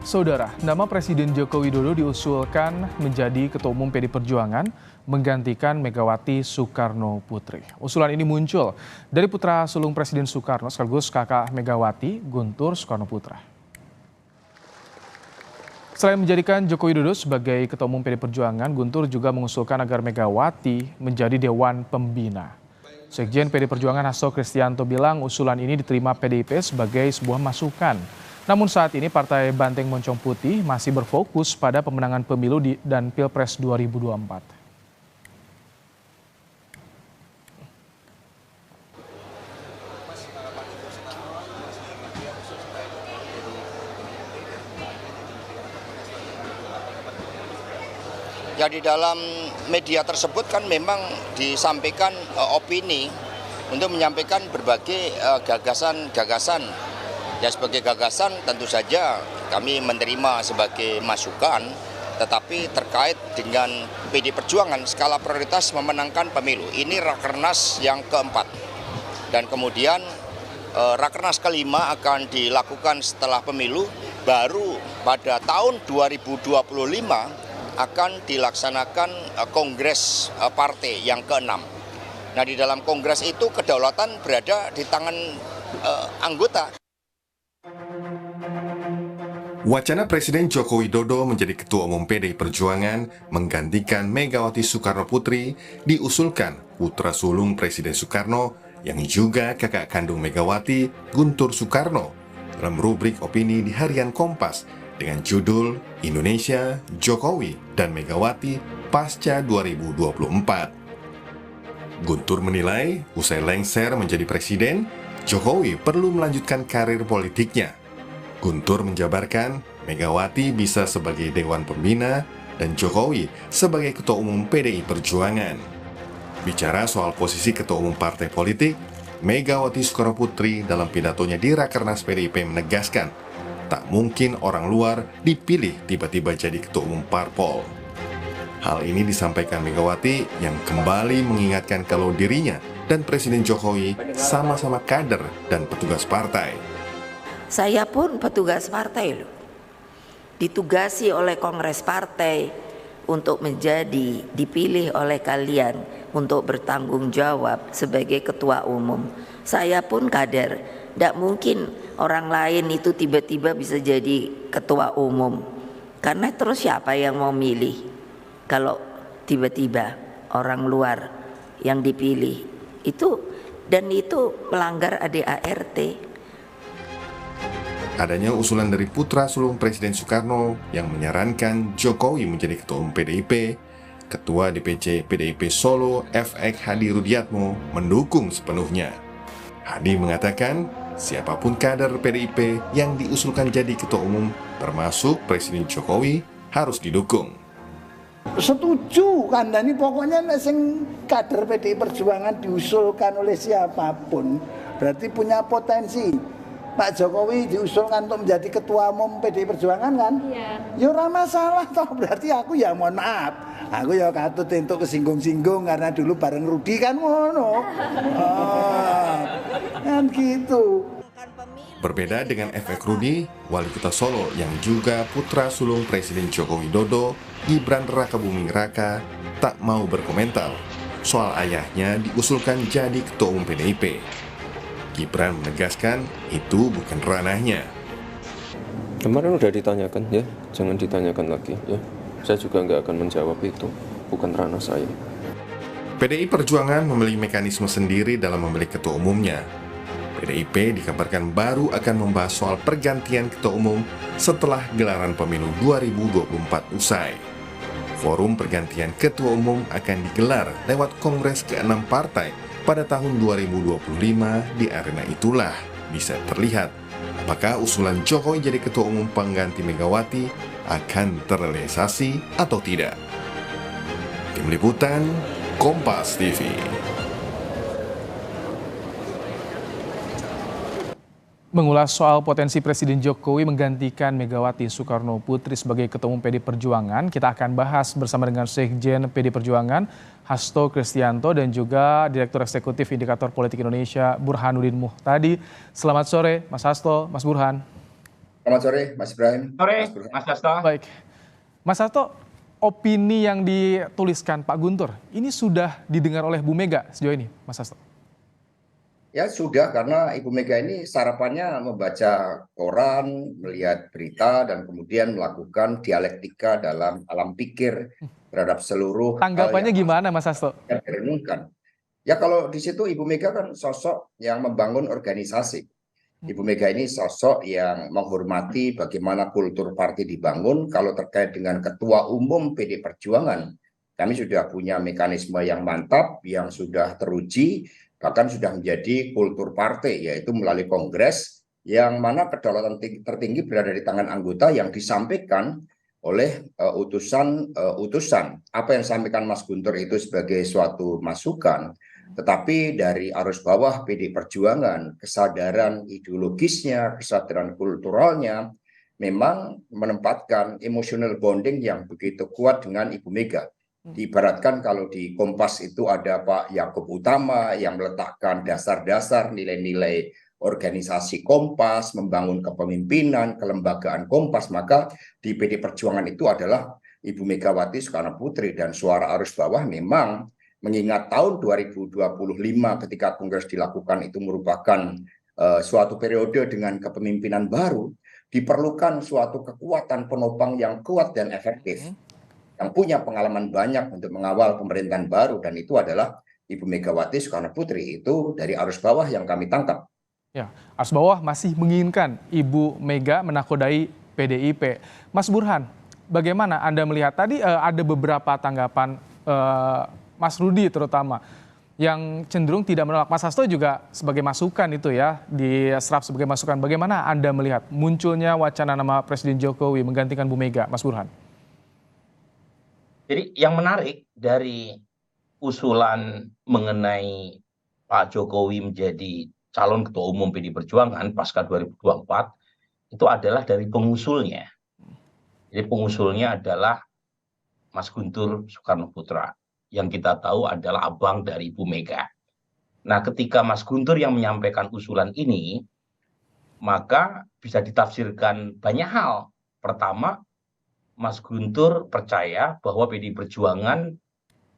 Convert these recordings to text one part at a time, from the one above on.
Saudara, nama Presiden Joko Widodo diusulkan menjadi Ketua Umum PD Perjuangan menggantikan Megawati Soekarno Putri. Usulan ini muncul dari putra sulung Presiden Soekarno sekaligus kakak Megawati, Guntur Soekarno Putra. Selain menjadikan Joko Widodo sebagai Ketua Umum PD Perjuangan, Guntur juga mengusulkan agar Megawati menjadi Dewan Pembina. Sekjen PD Perjuangan Hasto Kristianto bilang usulan ini diterima PDIP sebagai sebuah masukan. Namun saat ini Partai Banteng Moncong Putih masih berfokus pada pemenangan pemilu dan Pilpres 2024. Ya, di dalam media tersebut kan memang disampaikan opini untuk menyampaikan berbagai gagasan-gagasan. Ya, sebagai gagasan tentu saja kami menerima sebagai masukan, tetapi terkait dengan PD Perjuangan skala prioritas memenangkan pemilu. Ini Rakernas yang keempat. Dan kemudian Rakernas kelima akan dilakukan setelah pemilu, baru pada tahun 2025 akan dilaksanakan kongres partai yang keenam. Nah, di dalam kongres itu kedaulatan berada di tangan anggota. Wacana Presiden Joko Widodo menjadi Ketua Umum PDI Perjuangan menggantikan Megawati Soekarno Putri diusulkan putra sulung Presiden Soekarno yang juga kakak kandung Megawati, Guntur Soekarno, dalam rubrik opini di harian Kompas dengan judul Indonesia, Jokowi, dan Megawati Pasca 2024. Guntur menilai usai lengser menjadi presiden, Jokowi perlu melanjutkan karir politiknya. Guntur menjabarkan Megawati bisa sebagai Dewan Pembina dan Jokowi sebagai Ketua Umum PDI Perjuangan. Bicara soal posisi Ketua Umum partai politik, Megawati Soekarno Putri dalam pidatonya di Rakernas PDIP menegaskan tak mungkin orang luar dipilih tiba-tiba jadi Ketua Umum parpol. Hal ini disampaikan Megawati yang kembali mengingatkan kalau dirinya dan Presiden Jokowi sama-sama kader dan petugas partai. Saya pun petugas partai loh, ditugasi oleh Kongres Partai untuk menjadi dipilih oleh kalian untuk bertanggung jawab sebagai Ketua Umum. Saya pun kader, tidak mungkin orang lain itu tiba-tiba bisa jadi Ketua Umum. Karena terus siapa yang mau milih kalau tiba-tiba orang luar yang dipilih itu, dan itu melanggar ADART. Adanya usulan dari putra sulung Presiden Soekarno yang menyarankan Jokowi menjadi Ketua Umum PDIP, Ketua DPC PDIP Solo FX Hadi Rudiatmo mendukung sepenuhnya. Hadi mengatakan siapapun kader PDIP yang diusulkan jadi Ketua Umum termasuk Presiden Jokowi harus didukung. Setuju kandhani, pokoknya sing kader PDI Perjuangan diusulkan oleh siapapun berarti punya potensi. Pak Jokowi diusulkan untuk menjadi Ketua Umum PDI Perjuangan kan? Iya. Ya ora masalah toh, berarti aku ya mohon maaf. Aku ya katut untuk kesinggung-singgung karena dulu bareng Rudi kan ngono. Kan gitu. Berbeda dengan efek Rudi, Wali Kota Solo yang juga putra sulung Presiden Joko Widodo, Gibran Rakabuming Raka, tak mau berkomentar soal ayahnya diusulkan jadi Ketua Umum PDIP. Gibran menegaskan itu bukan ranahnya. Kemarin udah ditanyakan ya, jangan ditanyakan lagi ya. Saya juga nggak akan menjawab itu, bukan ranah saya. PDI Perjuangan memiliki mekanisme sendiri dalam memilih ketua umumnya. PDIP dikabarkan baru akan membahas soal pergantian ketua umum setelah gelaran pemilu 2024 usai. Forum pergantian ketua umum akan digelar lewat Kongres ke-6 partai pada tahun 2025. Di arena itulah bisa terlihat apakah usulan Jokowi jadi Ketua Umum pengganti Megawati akan terrealisasi atau tidak. Tim Liputan Kompas TV. Mengulas soal potensi Presiden Jokowi menggantikan Megawati Soekarno Putri sebagai Ketua Umum PD Perjuangan, kita akan bahas bersama dengan Sekjen PD Perjuangan Hasto Kristianto dan juga Direktur Eksekutif Indikator Politik Indonesia Burhanuddin Muhtadi. Selamat sore Mas Hasto, Mas Burhan. Selamat sore, Mas Ibrahim. Sore, Mas Burhan. Mas Hasto. Baik, Mas Hasto, opini yang dituliskan Pak Guntur ini sudah didengar oleh Bu Mega sejauh ini, Mas Hasto? Ya sudah, karena Ibu Mega ini sarapannya membaca koran, melihat berita, dan kemudian melakukan dialektika dalam alam pikir terhadap seluruh hal Tanggapannya yang gimana, Mas Hasto? direnungkan. Ya kalau di situ Ibu Mega kan sosok yang membangun organisasi. Ibu Mega ini sosok yang menghormati bagaimana kultur partai dibangun. Kalau terkait dengan Ketua Umum PD Perjuangan, kami sudah punya mekanisme yang mantap, yang sudah teruji, bahkan sudah menjadi kultur partai, yaitu melalui kongres, yang mana kedaulatan tertinggi berada di tangan anggota yang disampaikan oleh utusan. Apa yang disampaikan Mas Guntur itu sebagai suatu masukan, tetapi dari arus bawah PD Perjuangan, kesadaran ideologisnya, kesadaran kulturalnya, memang menempatkan emotional bonding yang begitu kuat dengan Ibu Mega. Diibaratkan kalau di Kompas itu ada Pak Yakub Utama yang meletakkan dasar-dasar nilai-nilai organisasi Kompas, membangun kepemimpinan, kelembagaan Kompas, maka di PD Perjuangan itu adalah Ibu Megawati Soekarno Putri. Dan suara arus bawah memang mengingat tahun 2025 ketika Kongres dilakukan itu merupakan suatu periode dengan kepemimpinan baru, diperlukan suatu kekuatan penopang yang kuat dan efektif, yang punya pengalaman banyak untuk mengawal pemerintahan baru, dan itu adalah Ibu Megawati Soekarno Putri. Itu dari arus bawah yang kami tangkap. Ya, arus bawah masih menginginkan Ibu Mega menakodai PDIP. Mas Burhan, bagaimana Anda melihat tadi ada beberapa tanggapan Mas Rudi terutama yang cenderung tidak menolak. Mas Hasto juga sebagai masukan itu ya, diserap sebagai masukan. Bagaimana Anda melihat munculnya wacana nama Presiden Jokowi menggantikan Bu Mega, Mas Burhan? Jadi yang menarik dari usulan mengenai Pak Jokowi menjadi calon ketua umum PD Perjuangan pasca 2024 itu adalah dari pengusulnya. Jadi pengusulnya adalah Mas Guntur Soekarno Putra, yang kita tahu adalah abang dari Ibu Mega. Nah, ketika Mas Guntur yang menyampaikan usulan ini, maka bisa ditafsirkan banyak hal. Pertama, Mas Guntur percaya bahwa PD Perjuangan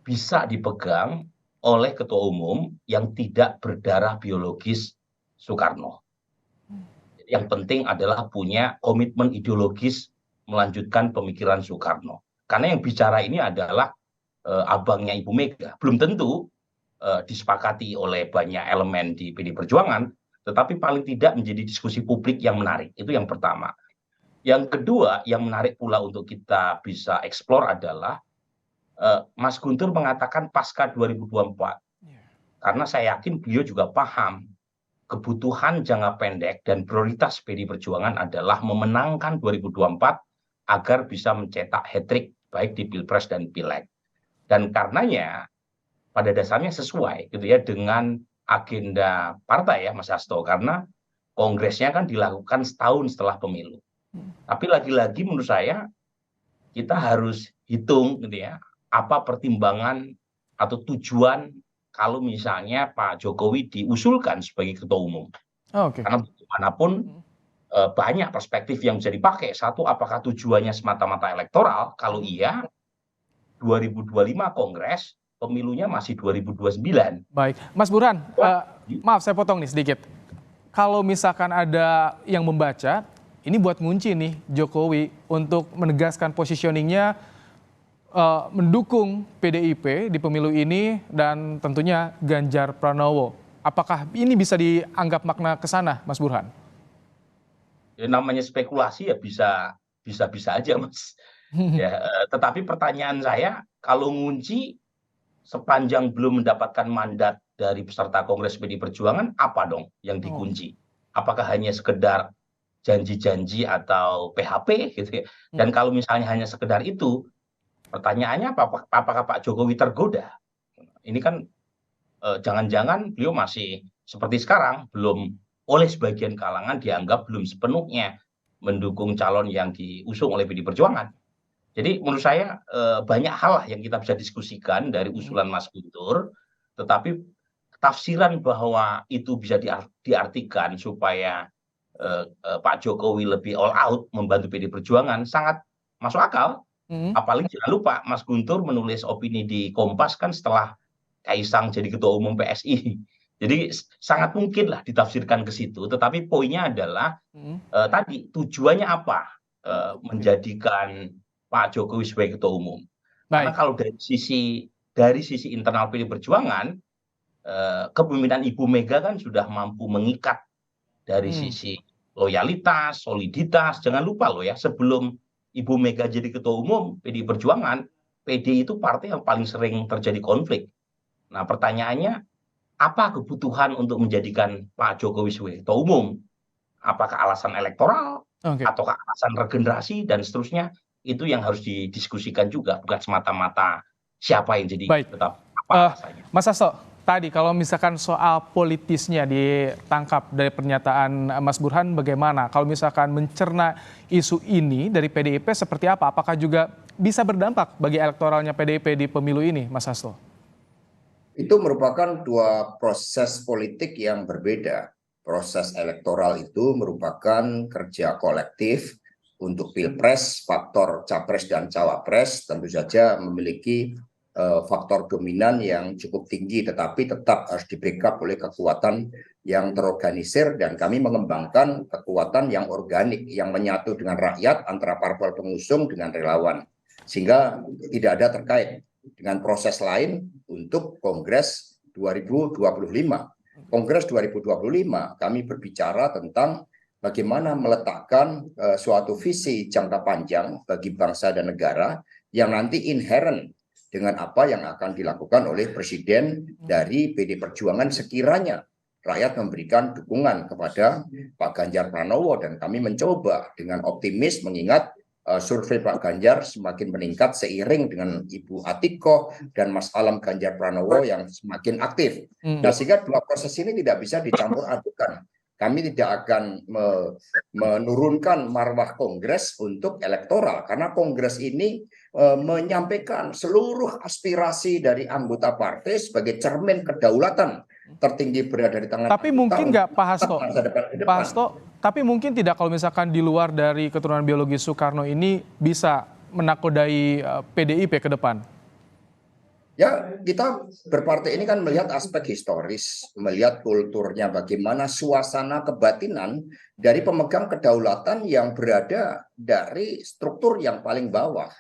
bisa dipegang oleh ketua umum yang tidak berdarah biologis Soekarno. Yang penting adalah punya komitmen ideologis melanjutkan pemikiran Soekarno. Karena yang bicara ini adalah abangnya Ibu Mega. Belum tentu disepakati oleh banyak elemen di PD Perjuangan, tetapi paling tidak menjadi diskusi publik yang menarik. Itu yang pertama. Yang kedua, yang menarik pula untuk kita bisa eksplor adalah Mas Guntur mengatakan pasca 2024. Karena saya yakin beliau juga paham kebutuhan jangka pendek dan prioritas PD Perjuangan adalah memenangkan 2024 agar bisa mencetak hat-trick baik di Pilpres dan Pileg. Dan karenanya pada dasarnya sesuai gitu ya dengan agenda partai ya Mas Hasto, karena kongresnya kan dilakukan setahun setelah pemilu. Tapi lagi-lagi menurut saya kita harus hitung gitu ya, apa pertimbangan atau tujuan kalau misalnya Pak Jokowi diusulkan sebagai ketua umum. Karena bagaimanapun banyak perspektif yang bisa dipakai. Satu, apakah tujuannya semata-mata elektoral? Kalau iya, 2025 Kongres, pemilunya masih 2029. Baik, Mas Burhan, maaf saya potong nih sedikit. Kalau misalkan ada yang membaca, ini buat ngunci nih Jokowi untuk menegaskan positioningnya mendukung PDIP di pemilu ini dan tentunya Ganjar Pranowo. Apakah ini bisa dianggap makna ke sana, Mas Burhan? Ya, namanya spekulasi ya bisa aja, Mas. Ya, tetapi pertanyaan saya, kalau ngunci sepanjang belum mendapatkan mandat dari peserta Kongres PD Perjuangan, apa dong yang dikunci? Apakah hanya sekedar janji-janji atau PHP gitu ya? Dan kalau misalnya hanya sekedar itu, pertanyaannya apakah Pak Jokowi tergoda? Ini kan jangan-jangan beliau masih seperti sekarang, belum oleh sebagian kalangan dianggap belum sepenuhnya mendukung calon yang diusung oleh PD Perjuangan. Jadi menurut saya banyak hal yang kita bisa diskusikan dari usulan Mas Guntur, tetapi tafsiran bahwa itu bisa diartikan supaya Pak Jokowi lebih all out membantu PD Perjuangan sangat masuk akal. Apalagi jangan lupa Mas Guntur menulis opini di Kompas kan setelah Kaisang jadi ketua umum PSI. Jadi sangat mungkin lah ditafsirkan ke situ. Tetapi poinnya adalah tadi tujuannya apa menjadikan Pak Jokowi sebagai ketua umum. Karena Baik. kalau dari sisi internal PD Perjuangan, kepemimpinan Ibu Mega kan sudah mampu mengikat dari sisi loyalitas, soliditas. Jangan lupa loh ya, sebelum Ibu Mega jadi ketua umum PD Perjuangan, PD itu partai yang paling sering terjadi konflik. Nah, pertanyaannya, apa kebutuhan untuk menjadikan Pak Jokowi sebagai ketua umum? Apakah alasan elektoral, ataukah alasan regenerasi, dan seterusnya? Itu yang harus didiskusikan juga, bukan semata-mata siapa yang jadi tetap apa alasannya. Mas Hasto, tadi kalau misalkan soal politisnya ditangkap dari pernyataan Mas Burhan, bagaimana? Kalau misalkan mencerna isu ini dari PDIP seperti apa? Apakah juga bisa berdampak bagi elektoralnya PDIP di pemilu ini, Mas Hasto? Itu merupakan dua proses politik yang berbeda. Proses elektoral itu merupakan kerja kolektif. Untuk pilpres, faktor capres dan cawapres tentu saja memiliki faktor dominan yang cukup tinggi, tetapi tetap harus di-backup oleh kekuatan yang terorganisir, dan kami mengembangkan kekuatan yang organik, yang menyatu dengan rakyat antara parpol pengusung dengan relawan. Sehingga tidak ada terkait dengan proses lain untuk Kongres 2025. Kongres 2025 kami berbicara tentang bagaimana meletakkan suatu visi jangka panjang bagi bangsa dan negara yang nanti inherent dengan apa yang akan dilakukan oleh Presiden dari PD Perjuangan sekiranya rakyat memberikan dukungan kepada Pak Ganjar Pranowo. Dan kami mencoba dengan optimis mengingat survei Pak Ganjar semakin meningkat seiring dengan Ibu Atiko dan Mas Alam Ganjar Pranowo yang semakin aktif. Nah, sehingga dua proses ini tidak bisa dicampur adukan. Kami tidak akan menurunkan marwah Kongres untuk elektoral, karena Kongres ini menyampaikan seluruh aspirasi dari anggota partai sebagai cermin kedaulatan tertinggi berada di tangan. Tapi mungkin nggak Pak Hasto, tapi mungkin tidak kalau misalkan di luar dari keturunan biologis Soekarno ini bisa menakodai PDIP ke depan? Ya, kita berpartai ini kan melihat aspek historis, melihat kulturnya, bagaimana suasana kebatinan dari pemegang kedaulatan yang berada dari struktur yang paling bawah.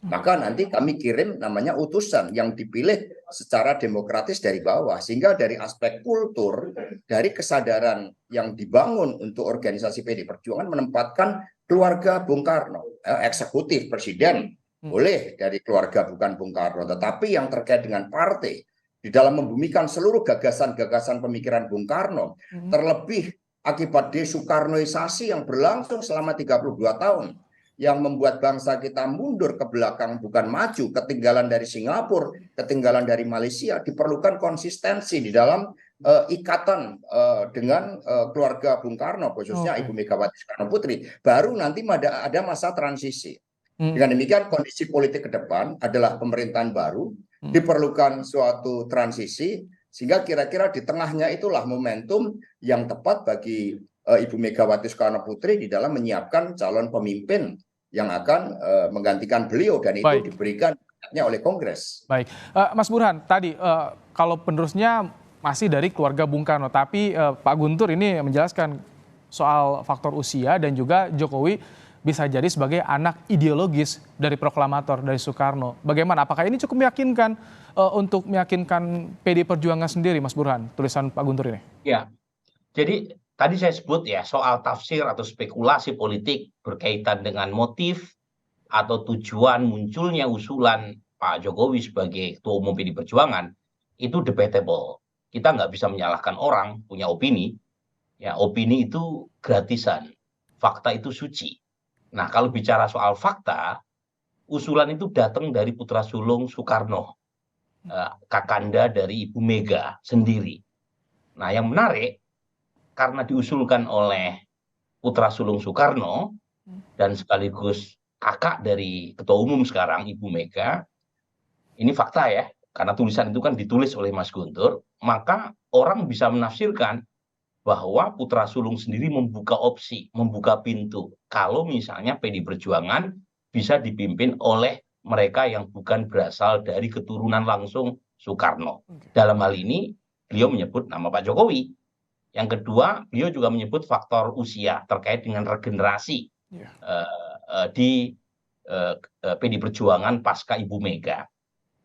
Maka nanti kami kirim namanya utusan yang dipilih secara demokratis dari bawah. Sehingga dari aspek kultur, dari kesadaran yang dibangun untuk organisasi PD Perjuangan menempatkan keluarga Bung Karno, eksekutif presiden, boleh dari keluarga bukan Bung Karno, tetapi yang terkait dengan partai di dalam membumikan seluruh gagasan-gagasan pemikiran Bung Karno, terlebih akibat desoekarnoisasi yang berlangsung selama 32 tahun, yang membuat bangsa kita mundur ke belakang bukan maju, ketinggalan dari Singapura, ketinggalan dari Malaysia. Diperlukan konsistensi di dalam ikatan dengan keluarga Bung Karno, khususnya Ibu Megawati Soekarno Putri. Baru nanti ada masa transisi. Dengan demikian kondisi politik ke depan adalah pemerintahan baru, diperlukan suatu transisi, sehingga kira-kira di tengahnya itulah momentum yang tepat bagi Ibu Megawati Soekarno Putri di dalam menyiapkan calon pemimpin yang akan menggantikan beliau, dan itu diberikan oleh Kongres. Baik, Mas Burhan, tadi kalau penerusnya masih dari keluarga Bung Karno, tapi Pak Guntur ini menjelaskan soal faktor usia dan juga Jokowi bisa jadi sebagai anak ideologis dari proklamator dari Soekarno. Bagaimana? Apakah ini cukup meyakinkan untuk meyakinkan PD Perjuangan sendiri, Mas Burhan, tulisan Pak Guntur ini? Ya, jadi tadi saya sebut ya soal tafsir atau spekulasi politik berkaitan dengan motif atau tujuan munculnya usulan Pak Jokowi sebagai ketua umum PD Perjuangan itu debatable. Kita nggak bisa menyalahkan orang punya opini. Ya, opini itu gratisan, fakta itu suci. Nah, kalau bicara soal fakta, usulan itu datang dari putra sulung Soekarno, kakanda dari Ibu Mega sendiri. Nah, yang menarik, karena diusulkan oleh putra sulung Soekarno dan sekaligus kakak dari ketua umum sekarang Ibu Mega, ini fakta ya, karena tulisan itu kan ditulis oleh Mas Guntur, maka orang bisa menafsirkan bahwa putra sulung sendiri membuka opsi, membuka pintu. Kalau misalnya PD Perjuangan bisa dipimpin oleh mereka yang bukan berasal dari keturunan langsung Soekarno. Dalam hal ini, beliau menyebut nama Pak Jokowi. Yang kedua, beliau juga menyebut faktor usia terkait dengan regenerasi di PD Perjuangan pasca Ibu Mega.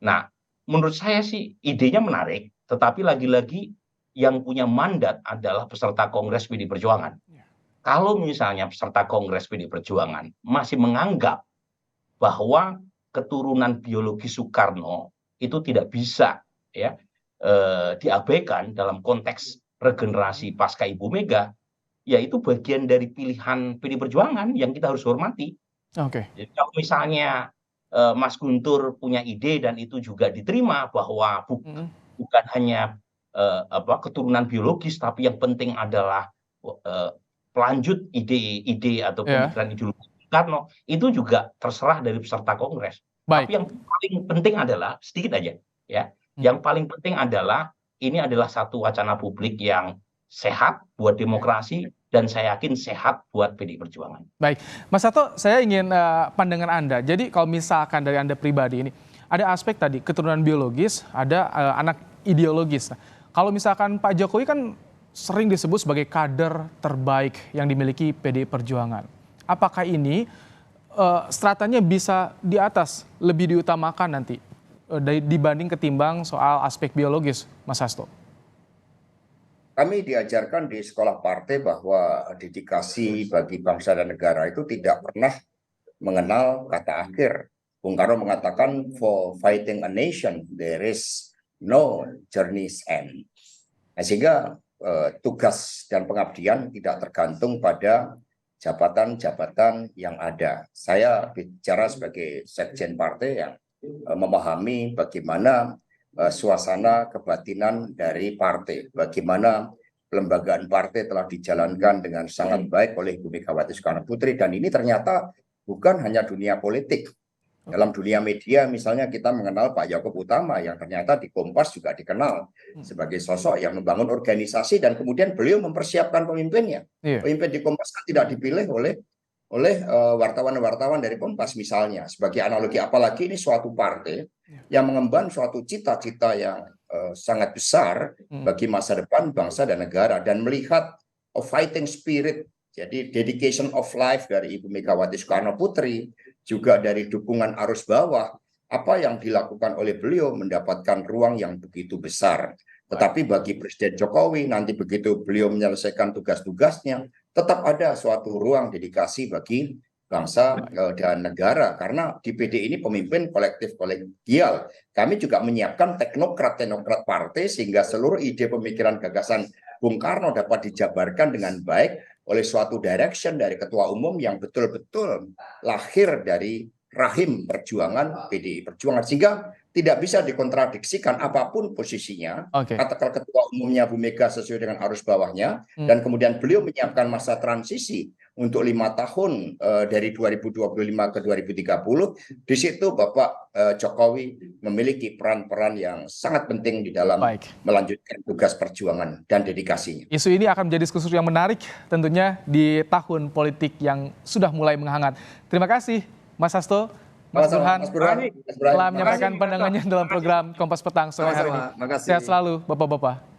Nah, menurut saya sih idenya menarik, tetapi lagi-lagi yang punya mandat adalah peserta Kongres PD Perjuangan. Kalau misalnya peserta Kongres PD Perjuangan masih menganggap bahwa keturunan biologi Soekarno itu tidak bisa diabaikan dalam konteks regenerasi pasca Ibu Mega, ya itu bagian dari pilihan PD Perjuangan yang kita harus hormati. Jadi kalau misalnya Mas Guntur punya ide dan itu juga diterima bahwa bukan hanya keturunan biologis, tapi yang penting adalah pelanjut ide-ide atau pemikiran ideologi Soekarno, itu juga terserah dari peserta Kongres. Tapi yang paling penting adalah, sedikit aja ya, yang paling penting adalah ini adalah satu wacana publik yang sehat buat demokrasi dan saya yakin sehat buat PD Perjuangan. Baik, Mas Hasto, saya ingin pandangan Anda. Jadi kalau misalkan dari Anda pribadi ini, ada aspek tadi keturunan biologis, ada anak ideologis. Kalau misalkan Pak Jokowi kan sering disebut sebagai kader terbaik yang dimiliki PD Perjuangan. Apakah ini stratanya bisa di atas, lebih diutamakan nanti dibanding ketimbang soal aspek biologis, Mas Hasto? Kami diajarkan di sekolah partai bahwa dedikasi bagi bangsa dan negara itu tidak pernah mengenal kata akhir. Bung Karno mengatakan, for fighting a nation, there is no journey's end. Nah, sehingga tugas dan pengabdian tidak tergantung pada jabatan-jabatan yang ada. Saya bicara sebagai sekjen partai yang memahami bagaimana suasana kebatinan dari partai, bagaimana pelembagaan partai telah dijalankan dengan sangat baik oleh Ibu Megawati Soekarno Putri, dan ini ternyata bukan hanya dunia politik. Dalam dunia media misalnya kita mengenal Pak Yaakob Utama yang ternyata di Kompas juga dikenal sebagai sosok yang membangun organisasi dan kemudian beliau mempersiapkan pemimpinnya. Pemimpin di Kompas kan tidak dipilih oleh wartawan-wartawan dari Kompas misalnya, sebagai analogi, apalagi ini suatu partai yang mengemban suatu cita-cita yang sangat besar bagi masa depan bangsa dan negara, dan melihat a fighting spirit, jadi dedication of life dari Ibu Megawati Soekarno Putri, juga dari dukungan arus bawah, apa yang dilakukan oleh beliau mendapatkan ruang yang begitu besar. Tetapi bagi Presiden Jokowi, nanti begitu beliau menyelesaikan tugas-tugasnya, tetap ada suatu ruang dedikasi bagi bangsa dan negara. Karena di PD ini pemimpin kolektif kolegial. Kami juga menyiapkan teknokrat-teknokrat partai sehingga seluruh ide pemikiran gagasan Bung Karno dapat dijabarkan dengan baik oleh suatu direction dari ketua umum yang betul-betul lahir dari rahim perjuangan PDI Perjuangan, sehingga tidak bisa dikontradiksikan apapun posisinya. Katakan ketua umumnya Bu Mega sesuai dengan arus bawahnya, dan kemudian beliau menyiapkan masa transisi untuk 5 tahun dari 2025 ke 2030. Di situ Bapak Jokowi memiliki peran-peran yang sangat penting di dalam melanjutkan tugas perjuangan dan dedikasinya. Isu ini akan menjadi diskusi yang menarik tentunya di tahun politik yang sudah mulai menghangat. Terima kasih Mas Hasto, Mas Burhan telah menyampaikan pandangannya dalam program Kompas Petang sore hari ini. Sehat selalu Bapak-bapak.